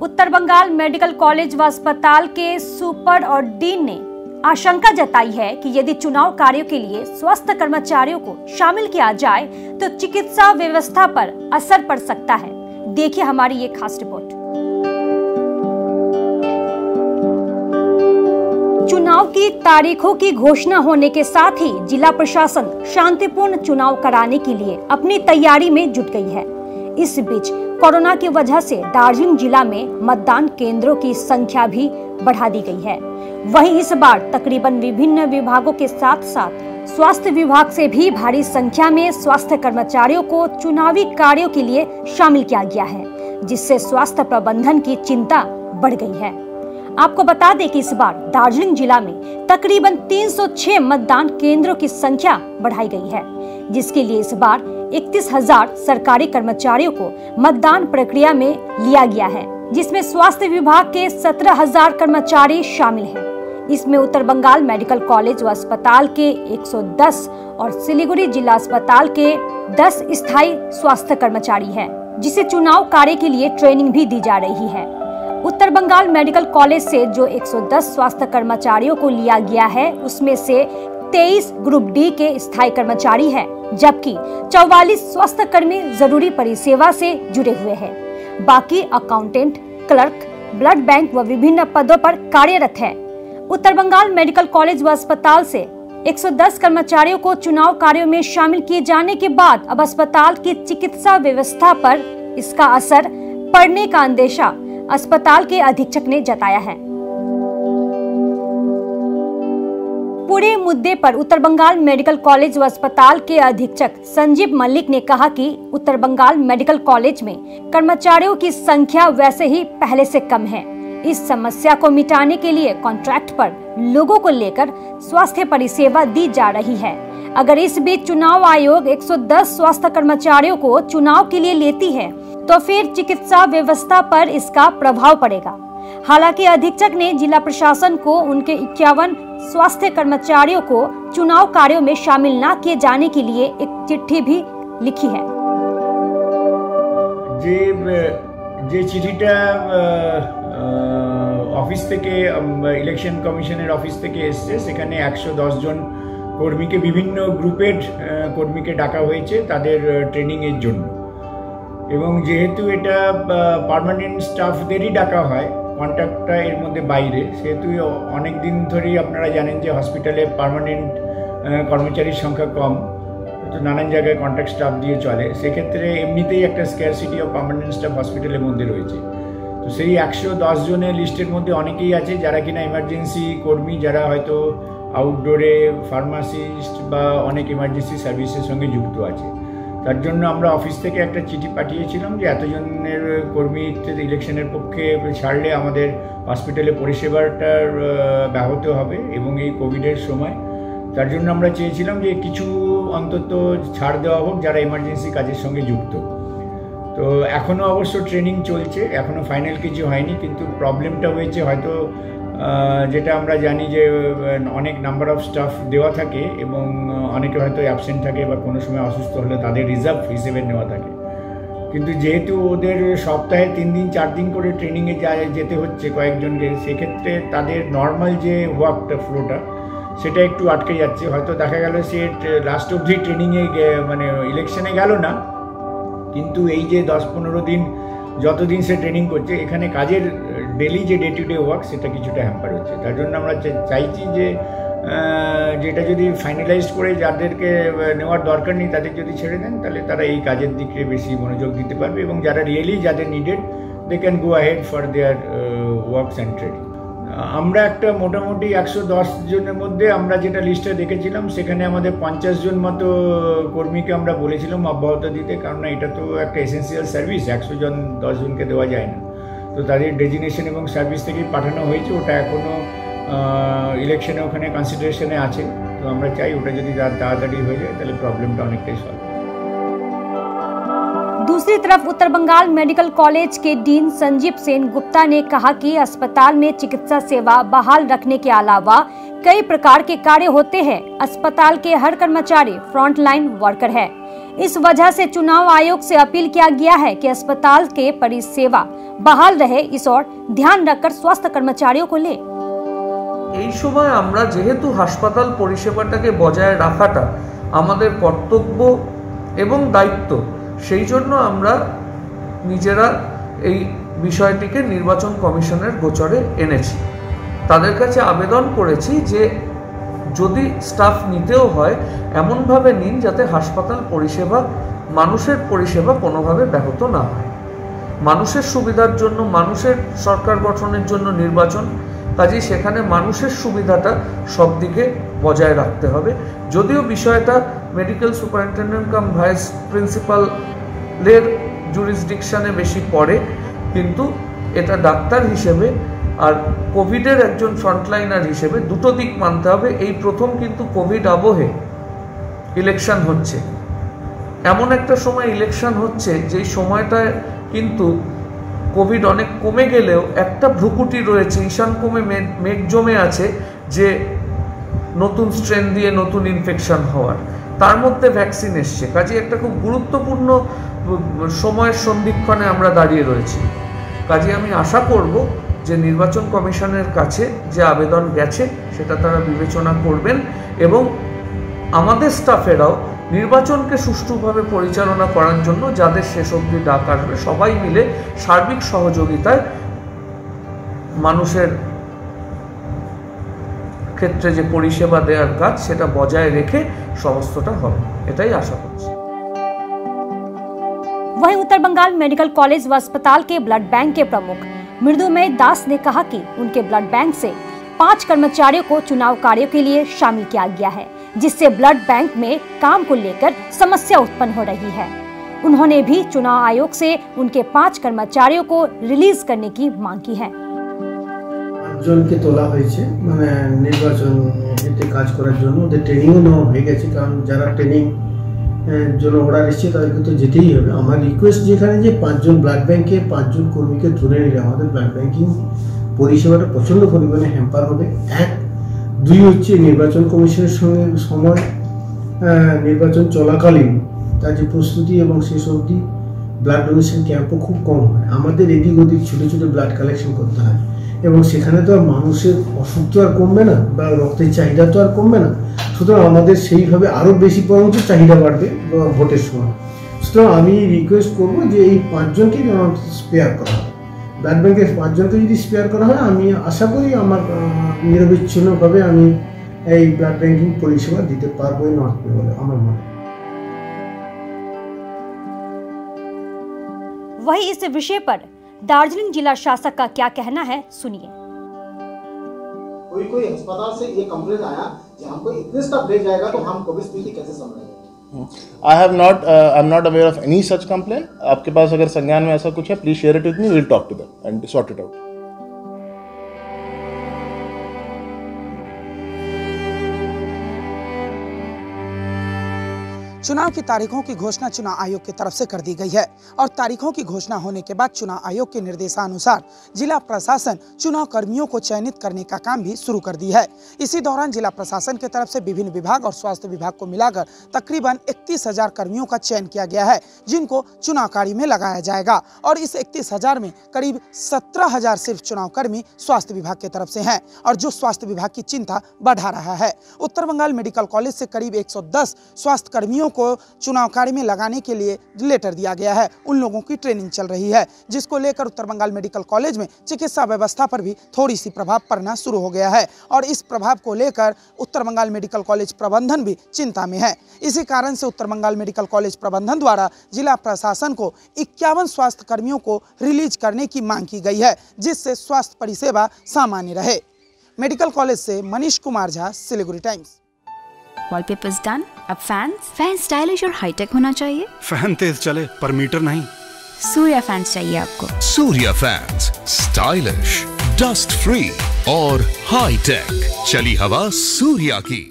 उत्तर Bengal medical college व अस्पताल के सुपर और डीन ने आशंका जताई है कि यदि चुनाव कार्यों के लिए स्वास्थ्य कर्मचारियों को शामिल किया जाए तो चिकित्सा व्यवस्था पर असर पड़ सकता है। देखिए हमारी ये खास रिपोर्ट। चुनाव की तारीखों की घोषणा होने के साथ ही जिला प्रशासन शांतिपूर्ण चुनाव कराने के लिए अपनी तैयारी में जुट गई है। इस बीच कोरोना की वजह से दार्जिलिंग जिला में मतदान केंद्रों की संख्या भी बढ़ा दी गई है। वहीं इस बार तकरीबन विभिन्न विभागों के साथ साथ स्वास्थ्य विभाग से भी भारी संख्या में स्वास्थ्य कर्मचारियों को चुनावी कार्यों के लिए शामिल किया गया है, जिससे स्वास्थ्य प्रबंधन की चिंता बढ़ गई है। आपको बता दें कि इस बार दार्जिलिंग जिला में तकरीबन 306 मतदान केंद्रों की संख्या बढ़ाई गई है, जिसके लिए इस बार 31,000 सरकारी कर्मचारियों को मतदान प्रक्रिया में लिया गया है, जिसमें स्वास्थ्य विभाग के 17,000 कर्मचारी शामिल हैं। इसमें उत्तर बंगाल मेडिकल कॉलेज व अस्पताल के 110 और सिलीगुड़ी जिला अस्पताल के 10 स्थायी स्वास्थ्य कर्मचारी हैं, जिसे चुनाव कार्य के लिए ट्रेनिंग भी दी जा रही है। उत्तर बंगाल मेडिकल कॉलेज से जो 110 स्वास्थ्य कर्मचारियों को लिया गया है, उसमें से 23 ग्रुप डी के स्थायी कर्मचारी हैं, जबकि 44 स्वास्थ्य कर्मी जरूरी परिसेवा से जुड़े हुए हैं। बाकी अकाउंटेंट, क्लर्क, ब्लड बैंक व विभिन्न पदों पर कार्यरत है। उत्तर बंगाल मेडिकल कॉलेज व अस्पताल से 110 कर्मचारियों को चुनाव कार्यों में शामिल किए जाने के बाद अब अस्पताल की चिकित्सा व्यवस्था पर इसका असर पड़ने का अंदेशा अस्पताल के अधीक्षक ने जताया है। पूरे मुद्दे पर उत्तर बंगाल मेडिकल कॉलेज व अस्पताल के अधीक्षक संजीव मलिक ने कहा कि उत्तर बंगाल मेडिकल कॉलेज में कर्मचारियों की संख्या वैसे ही पहले से कम है। इस समस्या को मिटाने के लिए कॉन्ट्रैक्ट पर लोगों को लेकर स्वास्थ्य परिसेवा दी जा रही है। अगर इस बीच चुनाव आयोग 110 स्वास्थ्य कर्मचारियों को चुनाव के लिए लेती है तो फिर चिकित्सा व्यवस्था पर इसका प्रभाव पड़ेगा। हालांकि अधीक्षक ने जिला प्रशासन को उनके 51 स्वास्थ्य कर्मचारियों को चुनाव कार्यों में शामिल न किए जाने के लिए एक चिट्ठी भी लिखी है। যে চিঠিটা অফিস থেকে ইলেকশন কমিশনের অফিস থেকে এসেছে, সেখানে 110 জন কর্মীকে বিভিন্ন গ্রুপের কর্মীকে ডাকা হয়েছে তাদের ট্রেনিং এর জন্য। এবং যেহেতু এটা পার্মানেন্ট স্টাফদেরই ডাকা হয়, কন্ট্রাক্টটা এর মধ্যে বাইরে, সেহেতু অনেক দিন ধরেই আপনারা জানেন যে হসপিটালে পার্মানেন্ট কর্মচারীর সংখ্যা কম, তো নানান জায়গায় কন্ট্রাক্ট স্টাফ দিয়ে চলে। সেক্ষেত্রে এমনিতেই একটা স্ক্যারসিটি অফ পার্মানেন্ট স্টাফ হসপিটালের মধ্যে রয়েছে। তো সেই 110 জনের লিস্টের মধ্যে অনেকেই আছে যারা কিনা ইমার্জেন্সি কর্মী, যারা হয়তো আউটডোরে ফার্মাসিস্ট বা অনেক ইমার্জেন্সি সার্ভিসের সঙ্গে যুক্ত আছে। তার জন্য আমরা অফিস থেকে একটা চিঠি পাঠিয়েছিলাম যে এতজনের কর্মী ইলেকশনের পক্ষে ছাড়লে আমাদের হসপিটালে পরিষেবাটার ব্যাহত হবে এবং এই কোভিডের সময় তার জন্য আমরা চেয়েছিলাম যে কিছু অন্তত ছাড় দেওয়া হোক যারা ইমার্জেন্সি কাজের সঙ্গে যুক্ত। তো এখনও অবশ্য ট্রেনিং চলছে, এখনও ফাইনাল কিছু হয়নি, কিন্তু প্রবলেমটা হয়েছে হয়তো যেটা আমরা জানি যে অনেক নাম্বার অফ স্টাফ দেওয়া থাকে এবং অনেকে হয়তো অ্যাবসেন্ট থাকে বা কোনো সময় অসুস্থ হলে তাদের রিজার্ভ হিসেবে নেওয়া থাকে। কিন্তু যেহেতু ওদের সপ্তাহে 3 দিন 4 দিন করে ট্রেনিংয়ে যেতে হচ্ছে কয়েকজনকে, সেক্ষেত্রে তাদের নর্মাল যে ওয়ার্কটা ফ্লোটা সেটা একটু আটকে যাচ্ছে। হয়তো দেখা গেল সে লাস্ট অবধি ট্রেনিংয়ে মানে ইলেকশনে গেল না, কিন্তু এই যে 10-15 দিন যতদিন সে ট্রেনিং করছে, এখানে কাজের ডেলি যে ডে টু ডে ওয়ার্ক সেটা কিছুটা হ্যাম্পার হচ্ছে। তার জন্য আমরা চাইছি যে যেটা যদি ফাইনালাইজড করে যাদেরকে নেওয়ার দরকার নেই তাদের যদি ছেড়ে দেন, তাহলে তারা এই কাজের দিকে বেশি মনোযোগ দিতে পারবে এবং যারা রিয়েলি যাদের needed they can go ahead for their works and training. আমরা একটা মোটামুটি 110 জনের মধ্যে আমরা যেটা লিস্টে দেখেছিলাম, সেখানে আমাদের 50 জন মতো কর্মীকে আমরা বলেছিলাম অব্যাহত দিতে, কারণ এটা তো একটা এসেন্সিয়াল সার্ভিস, 100 জন 10 জনকে দেওয়া যায় না। তো তাদের ডেজিগনেশন এবং সার্ভিস থেকেই পাঠানো হয়েছে, ওটা এখনও ইলেকশনে ওখানে কনসিডারেশনে আছে। তো আমরা চাই ওটা যদি তাড়াতাড়ি হয়ে যায় তাহলে প্রবলেমটা অনেকটাই সলভ। दूसरी तरफ उत्तर बंगाल मेडिकल कॉलेज के डीन संजीव सेन गुप्ता ने कहा कि अस्पताल में चिकित्सा सेवा बहाल रखने के अलावा कई प्रकार के कार्य होते हैं। अस्पताल के हर कर्मचारी फ्रंट लाइन वर्कर है। इस वजह से चुनाव आयोग से अपील किया गया है कि अस्पताल के परिसेवा बहाल रहे, इस और ध्यान रखकर स्वास्थ्य कर्मचारियों को ले। এই সময় আমরা যেহেতু হাসপাতাল পরিষেবাটাকে বজায় রাখাটা আমাদের কর্তব্য এবং দায়িত্ব, সেই জন্য আমরা নিজেরা এই বিষয়টিকে নির্বাচন কমিশনের গোচরে এনেছি। তাদের কাছে আবেদন করেছি যে যদি স্টাফ নিতেও হয় এমনভাবে নিন যাতে হাসপাতাল পরিষেবা, মানুষের পরিষেবা কোনোভাবে ব্যাহত না হয়। মানুষের সুবিধার জন্য, মানুষের সরকার গঠনের জন্য নির্বাচন, কাজেই সেখানে মানুষের সুবিধাটা সব দিকে বজায় রাখতে হবে। যদিও বিষয়টা মেডিকেল সুপারিনটেন্ডেন্ট কাম ভাইস প্রিন্সিপালের জুরিসডিকশনে বেশি পড়ে, কিন্তু এটা ডাক্তার হিসেবে আর কোভিডের একজন ফ্রন্টলাইনার হিসেবে দুটো দিক মানতে হবে। এই প্রথম কিন্তু কোভিড আবহে ইলেকশন হচ্ছে, এমন একটা সময় ইলেকশন হচ্ছে যেই সময়টায় কিন্তু কোভিড অনেক কমে গেলেও একটা ভ্রুকুটি রয়েছে, ঈশান কোমে মেঘ জমে আছে যে নতুন স্ট্রেন দিয়ে নতুন ইনফেকশন হওয়ার, তার মধ্যে ভ্যাকসিন এসছে। কাজে একটা খুব গুরুত্বপূর্ণ সময়ের সন্ধিক্ষণে আমরা দাঁড়িয়ে রয়েছি। কাজে আমি আশা করব যে নির্বাচন কমিশনের কাছে যে আবেদন গেছে সেটা তারা বিবেচনা করবেন এবং আমাদের স্টাফেরাও নির্বাচনকে সুষ্ঠুভাবে পরিচালনা করার জন্য যাদের শেষ অবধি ডাক আসবে সবাই মিলে সার্বিক সহযোগিতায় মানুষের ক্ষেত্রে যে পরিষেবা দেওয়ার কাজ সেটা বজায় রেখে সমস্তটা হবে, এটাই আশা করছি। वहीं उत्तर बंगाल मेडिकल कॉलेज व अस्पताल के ब्लड बैंक के प्रमुख मृदुमय दास ने कहा कि उनके ब्लड बैंक से 5 कर्मचारियों को चुनाव कार्यों के लिए शामिल किया गया है, जिससे ब्लड बैंक में काम को लेकर समस्या उत्पन्न हो रही है। उन्होंने भी चुनाव आयोग से उनके 5 कर्मचारियों को रिलीज करने की मांग की है। জনকে তোলা হয়েছে মানে নির্বাচন এতে কাজ করার জন্য, ওদের ট্রেনিংও নেওয়া হয়ে গেছে, কারণ যারা ট্রেনিং জন্য অর্ডার এসছে তাদেরকে তো যেতেই হবে। আমার রিকোয়েস্ট যেখানে যে 5 জন ব্লাড ব্যাংকে 5 জন কর্মীকে ধরে নিলে আমাদের ব্লাড ব্যাংকিং পরিষেবাটা প্রচণ্ড পরিমাণে হ্যাম্পার হবে। 1, 2 হচ্ছে নির্বাচন কমিশনের সঙ্গে সময় নির্বাচন চলাকালীন তার যে প্রস্তুতি এবং শেষ অবধি ব্লাড ডোনেশন ক্যাম্পও খুব কম হয়। আমাদের এদিক ওদিক ছোটো ছোটো ব্লাড কালেকশন করতে হয় এবং সেখানে তো আর মানুষের অসুখ তো আর কমবে না বা রক্তের চাহিদা তো আর কমবে না, সুতরাং আমাদের সেইভাবে আরও বেশি বরঞ্চ চাহিদা বাড়বে ভোটের সময়। সুতরাং আমি রিকোয়েস্ট করব যে এই 5 জনকে স্পেয়ার করা হয়, ব্লাড ব্যাংকের 5 জনকে যদি স্পেয়ার করা হয় আমি আশা করি আমার নিরবিচ্ছিন্নভাবে আমি এই ব্লাড ব্যাংকিং পরিষেবা দিতে পারবো নর্থ বলে আমার মনে হয়। वही इस विषय पर दार्जिलिंग जिला शासक का क्या कहना है, सुनिए। कोई अस्पताल से ये कंप्लेंट आया कि हमको इतने स्टाफ ले जाएगा तो हम कोविड स्थिति कैसे संभालेंगे? I am not aware of any such complaint. आपके पास अगर संज्ञान में ऐसा कुछ है please share it with me, we will talk to them and sort it out. चुनाव की तारीखों की घोषणा चुनाव आयोग की तरफ से कर दी गई है और तारीखों की घोषणा होने के बाद चुनाव आयोग के निर्देशानुसार जिला प्रशासन चुनाव कर्मियों को चयनित करने का काम भी शुरू कर दी है। इसी दौरान जिला प्रशासन की तरफ से विभिन्न विभाग और स्वास्थ्य विभाग को मिलाकर तकरीबन 31,000 कर्मियों का चयन किया गया है, जिनको चुनाव कार्य में लगाया जाएगा और इस 31,000 में करीब 17,000 सिर्फ चुनाव कर्मी स्वास्थ्य विभाग की तरफ से हैं और जो स्वास्थ्य विभाग की चिंता बढ़ा रहा है। उत्तर बंगाल मेडिकल कॉलेज से करीब 110 स्वास्थ्य कर्मियों को चुनाव कार्य में लगाने के लिए लेटर दिया गया है। उन लोगों की ट्रेनिंग चल रही है, जिसको लेकर उत्तर बंगाल मेडिकल कॉलेज में चिकित्सा व्यवस्था पर भी थोड़ी सी प्रभाव पड़ना शुरू हो गया है और इस प्रभाव को लेकर उत्तर बंगाल मेडिकल कॉलेज प्रबंधन भी चिंता में है। इसी कारण से उत्तर बंगाल मेडिकल कॉलेज प्रबंधन द्वारा जिला प्रशासन को 51 स्वास्थ्य कर्मियों को रिलीज करने की मांग की गई है, जिससे स्वास्थ्य परिसेवा सामान्य रहे। मेडिकल कॉलेज से Manish Kumar Jha, Siliguri times. Wallpapers done. अब फैन स्टाइलिश और हाईटेक होना चाहिए। फैन तेज चले पर मीटर नहीं। सूर्या फैंस चाहिए आपको। Surya fans stylish, dust free और हाईटेक। चली हवा सूर्या की।